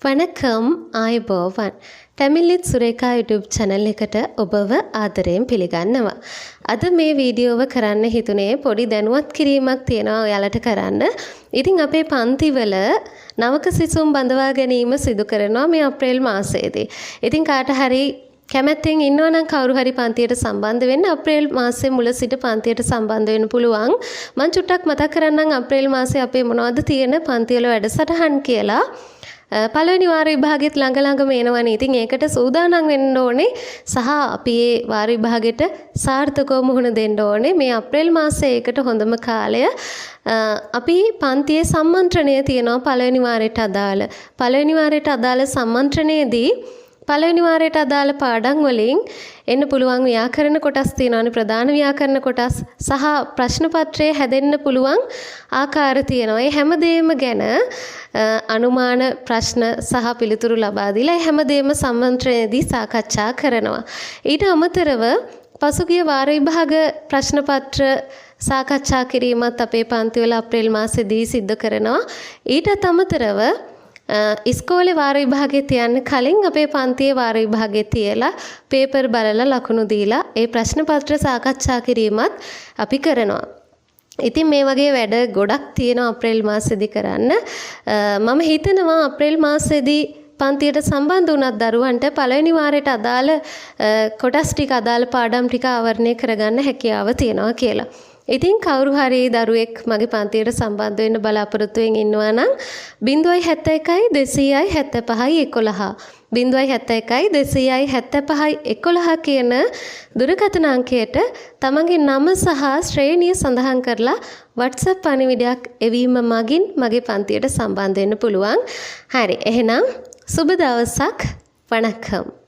වණකම් ආයුබෝවන් ටැමිල්ලිත් Sureka YouTube channel එකට ඔබව ආදරයෙන් පිළිගන්නවා. අද මේ වීඩියෝව කරන්න හිතුනේ පොඩි දැනුවත් කිරීමක් තියෙනවා ඔයාලට කරන්න. ඉතින් අපේ පන්තිවල නවක සිසුන් බඳවා ගැනීම සිදු කරනවා මේ අප්‍රේල් මාසයේදී. ඉතින් කාට හරි කැමැත්තෙන් ඉන්නවනම් කවුරු හරි පන්තියට සම්බන්ධ වෙන්න අප්‍රේල් මාසයේ මුල සිට පන්තියට සම්බන්ධ වෙන්න පුළුවන්. මම චුට්ටක් මතක් කරන්නම් අප්‍රේල් මාසයේ අපේ මොනවද තියෙන පන්තිවල වැඩසටහන් කියලා. පළවෙනි වාර විභාගෙත් ළඟම එනවනේ. ඉතින් ඒකට සූදානම් වෙන්න ඕනේ සහ අපි මේ වාර විභාගෙට සාර්ථකව මුහුණ දෙන්න ඕනේ. මේ අප්‍රේල් මාසයේ ඒකට හොඳම කාලය. අපි පන්තියේ සම්මන්ත්‍රණය තියෙනවා පළවෙනි වාරයට අදාළ. පළවෙනි වාරයට අදාළ සම්මන්ත්‍රණයේදී පළවෙනි වාරයට අදාළ පාඩම් වලින් එන්න පුළුවන් ව්‍යාකරණ කොටස් තියෙනවානේ, ප්‍රධාන ව්‍යාකරණ කොටස් සහ ප්‍රශ්න පත්‍රයේ හැදෙන්න පුළුවන් ආකාර තියෙනවා. ඒ හැමදේම ගැන අනුමාන ප්‍රශ්න සහ පිළිතුරු ලබා දීලා ඒ හැමදේම සම්මන්ත්‍රණයේදී සාකච්ඡා කරනවා. ඊට අමතරව පසුගිය වාර විභාග ප්‍රශ්න පත්‍ර සාකච්ඡා කිරීමත් අපේ පන්තිවල අප්‍රේල් මාසෙදී සිද්ධ කරනවා. ඊටත් අමතරව ඉස්කෝලේ වාර විභාගෙත් යන්න කලින් අපේ පන්තියේ වාර විභාගෙ තියලා පේපර් බලලා ලකුණු දීලා ඒ ප්‍රශ්න පත්‍ර සාකච්ඡා කිරීමත් අපි කරනවා. ඉතින් මේ වගේ වැඩ ගොඩක් තියෙනවා අප්‍රේල් මාසෙදී කරන්න. මම හිතනවා අප්‍රේල් මාසෙදී පන්තියට සම්බන්ධ වුණත් දරුවන්ට පළවෙනි වාරයට අදාළ කොටස් ටික අදාළ පාඩම් ටික ආවරණය කරගන්න හැකියාව තියෙනවා කියලා. ඉතින් කවුරු හරි දරුවෙක් මගේ පන්තියට සම්බන්ධ වෙන්න බලාපොරොත්තු වෙමින් ඉන්නවා නම් 071 275 11 071 275 11 කියන දුරකථන අංකයට තමන්ගේ නම සහ ශ්‍රේණිය සඳහන් කරලා WhatsApp පණිවිඩයක් එවීම මගින් මගේ පන්තියට සම්බන්ධ වෙන්න පුළුවන්. හරි. එහෙනම් සුබ දවසක්. වණකම්.